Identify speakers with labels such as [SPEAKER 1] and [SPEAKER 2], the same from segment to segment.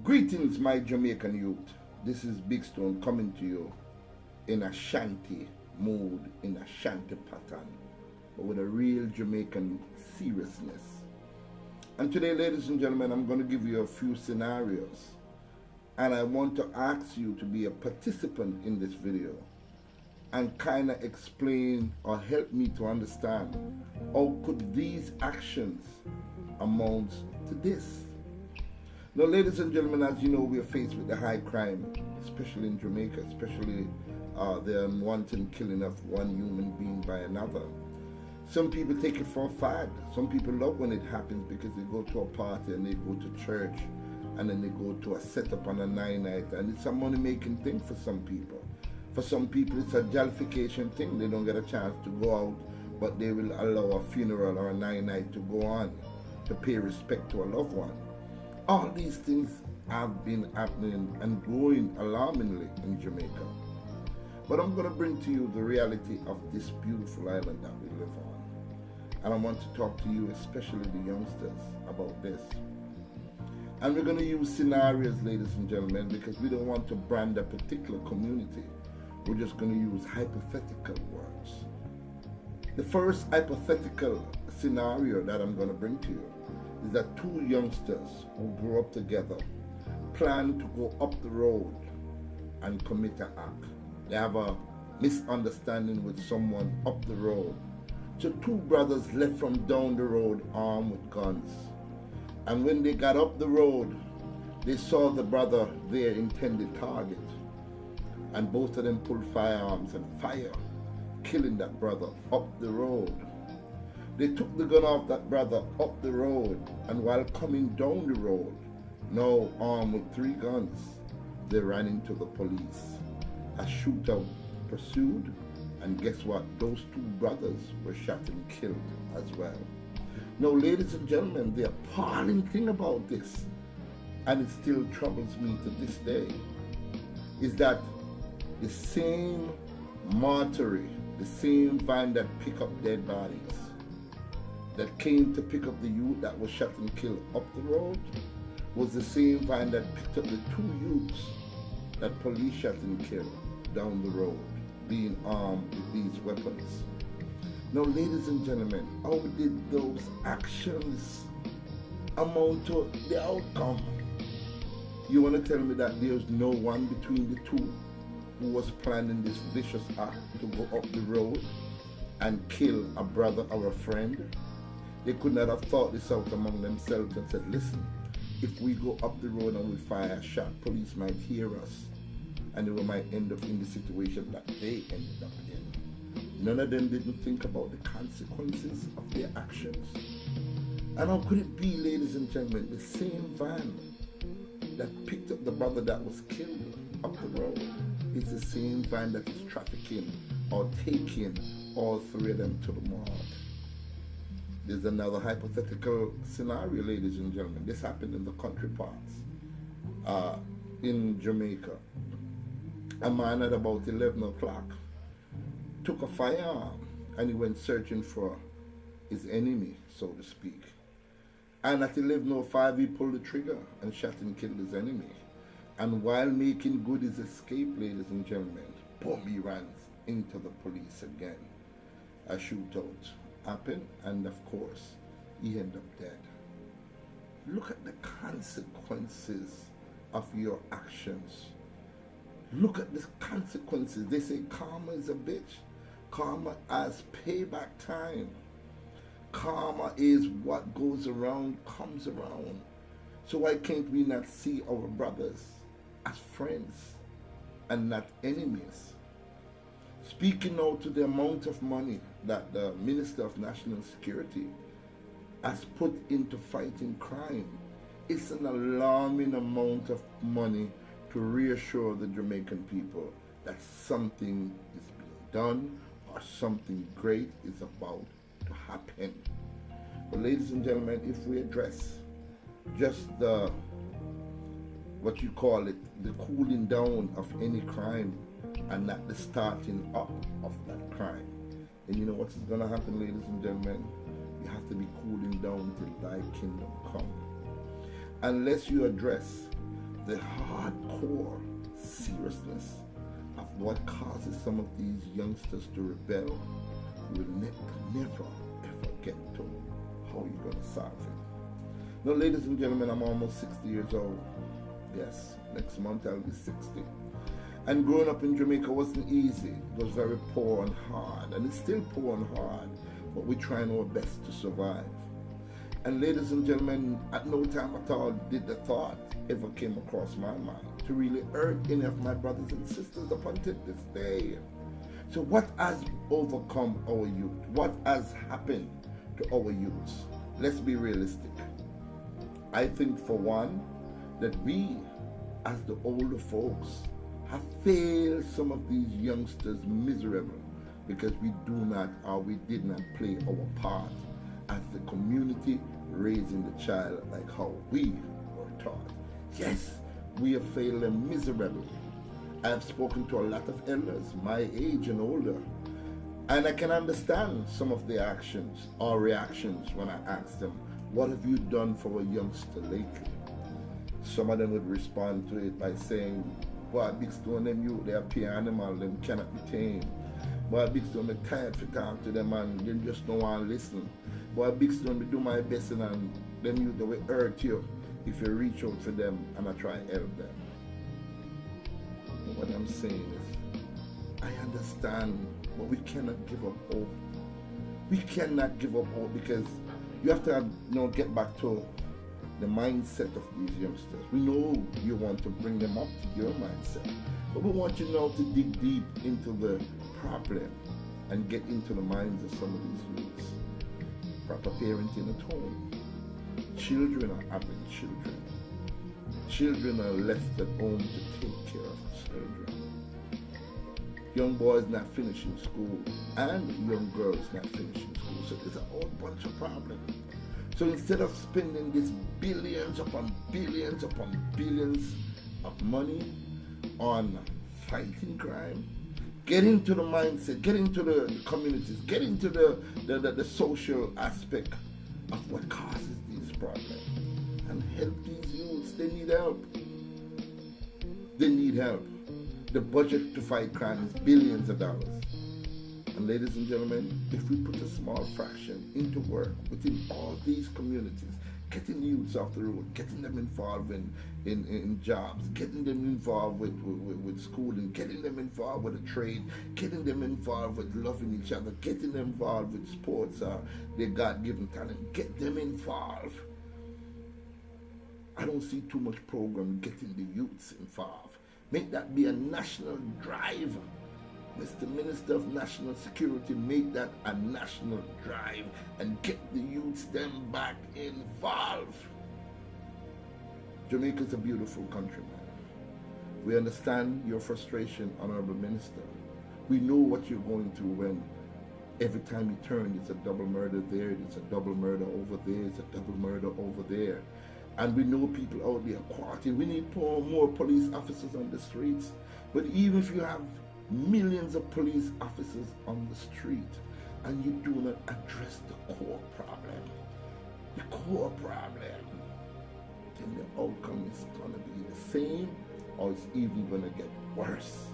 [SPEAKER 1] Greetings, my Jamaican youth. This is Big Stone coming to you in a shanty mood, in a shanty pattern, but with a real Jamaican seriousness. And today, ladies and gentlemen, I'm going to give you a few scenarios. And I want to ask you to be a participant in this video and kind of explain or help me to understand how could these actions amount to this. Now, ladies and gentlemen, as you know, we are faced with the high crime, especially in Jamaica, especially the unwanted killing of one human being by another. Some people take it for a fad. Some people love when it happens because they go to a party and they go to church and then they go to a setup on a night and it's a money-making thing for some people. For some people, it's a jollification thing. They don't get a chance to go out, but they will allow a funeral or a night to go on to pay respect to a loved one. All these things have been happening and growing alarmingly in Jamaica. But I'm going to bring to you the reality of this beautiful island that we live on. And I want to talk to you, especially the youngsters, about this. And we're going to use scenarios, ladies and gentlemen, because we don't want to brand a particular community. We're just going to use hypothetical words. The first hypothetical scenario that I'm going to bring to you is that two youngsters who grew up together plan to go up the road and commit an act. They have a misunderstanding with someone up the road. So two brothers left from down the road armed with guns. And when they got up the road, they saw the brother, their intended target. And both of them pulled firearms and fire, killing that brother up the road. They took the gun off that brother up the road, and while coming down the road, now armed with 3 guns, they ran into the police. A shootout pursued, and guess what? Those 2 brothers were shot and killed as well. Now, ladies and gentlemen, the appalling thing about this, and it still troubles me to this day, is that the same mortuary, the same van that pick up dead bodies, that came to pick up the youth that was shot and killed up the road, was the same van that picked up the 2 youths that police shot and killed down the road, being armed with these weapons. Now, ladies and gentlemen, how did those actions amount to the outcome? You want to tell me that there's no one between the 2 who was planning this vicious act to go up the road and kill a brother or a friend? They could not have thought this out among themselves and said, listen, if we go up the road and we fire a shot, police might hear us and they might end up in the situation that they ended up in. None of them didn't think about the consequences of their actions. And how could it be, ladies and gentlemen, the same van that picked up the brother that was killed up the road is the same van that is trafficking or taking all 3 of them to the morgue? There's another hypothetical scenario, ladies and gentlemen. This happened in the country parts in Jamaica. A man at about 11 o'clock took a firearm and he went searching for his enemy, so to speak. And at 11:05 he pulled the trigger and shot and killed his enemy. And while making good his escape, ladies and gentlemen, boom, he runs into the police again. A shootout happened, and of course, he ended up dead. Look at the consequences of your actions. Look at the consequences. They say karma is a bitch. Karma has payback time. Karma is what goes around comes around. So why can't we not see our brothers as friends and not enemies? Speaking now to the amount of money that the Minister of National Security has put into fighting crime, it's an alarming amount of money to reassure the Jamaican people that something is being done or something great is about to happen. But ladies and gentlemen, if we address just the, what you call it, the cooling down of any crime and not the starting up of that crime, and you know what is going to happen, ladies and gentlemen? You have to be cooling down till thy kingdom come. Unless you address the hardcore seriousness of what causes some of these youngsters to rebel, you will never ever get to how you're going to solve it. Now, ladies and gentlemen, I'm almost 60 years old. Yes, next month I'll be 60. And growing up in Jamaica wasn't easy. It was very poor and hard, and it's still poor and hard, but we're trying our best to survive. And ladies and gentlemen, at no time at all did the thought ever came across my mind to really hurt any of my brothers and sisters up until this day. So what has overcome our youth? What has happened to our youths? Let's be realistic. I think, for one, that we, as the older folks, have failed some of these youngsters miserable because we do not, or we did not play our part as the community raising the child like how we were taught. Yes, we have failed them miserably. I have spoken to a lot of elders my age and older, and I can understand some of their actions or reactions when I ask them, what have you done for a youngster lately? Some of them would respond to it by saying, boy, big stone them you, they are pure animal, them cannot be tamed. Boy, big stone, me tired to talk to them and them just don't want to listen. Boy, big stone, me do my best and them you, they will hurt you if you reach out for them and I try to help them. But what I'm saying is, I understand, but we cannot give up hope. We cannot give up hope because you have to get back to the mindset of these youngsters. We know you want to bring them up to your mindset, but we want you now to dig deep into the problem and get into the minds of some of these youths. Proper parenting at home. Children are having children. Children are left at home to take care of children. Young boys not finishing school and young girls not finishing school. So there's a whole bunch of problems. So instead of spending these billions upon billions upon billions of money on fighting crime, get into the mindset, get into the communities, get into the social aspect of what causes these problems and help these youths. They need help. They need help. The budget to fight crime is billions of dollars. And ladies and gentlemen, if we put a small fraction into work within all these communities, getting youths off the road, getting them involved in jobs, getting them involved with schooling, getting them involved with a trade, getting them involved with loving each other, getting them involved with sports, their God-given talent, get them involved. I don't see too much program getting the youths involved. Make that be a national drive. Mr. Minister of National Security, make that a national drive and get the youths them back involved. Jamaica's a beautiful country, man. We understand your frustration, Honorable Minister. We know what you're going through when every time you turn, it's a double murder there, it's a double murder over there, it's a double murder over there. And we know people out there quarantined. We need more police officers on the streets. But even if you have millions of police officers on the street and you do not address the core problem, then the outcome is going to be the same or it's even going to get worse.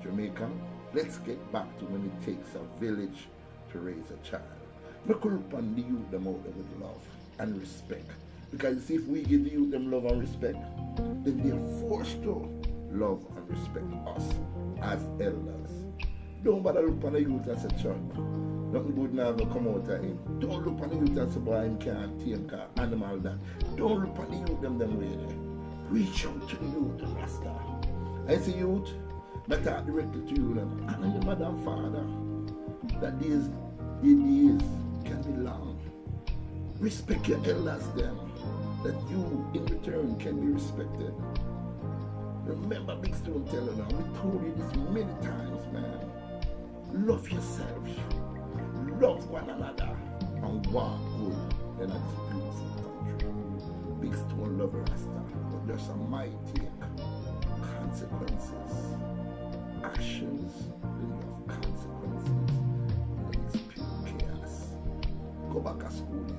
[SPEAKER 1] Jamaica, let's get back to when it takes a village to raise a child. Look upon the youth them out there with love and respect. Because see, if we give the youth them love and respect, then they are forced to love and respect us as elders. Don't bother look upon the youth as a child. Nothing good now will come out of him. Don't look upon the youth as a boy and can't tame car, animal that. Don't look upon the youth them way there. Reach out to the youth, the Rasta. I say youth, I talk directly to you them. And your mother and father, that these days can be long. Respect your elders them, that you in return can be respected. Remember Big Stone telling us, we told you this many times, man. Love yourself, love one another, and walk good in this beautiful country. Big Stone love Rasta, but there's a mighty consequences, actions, then you have consequences, and it's pure chaos. Go back to school, you.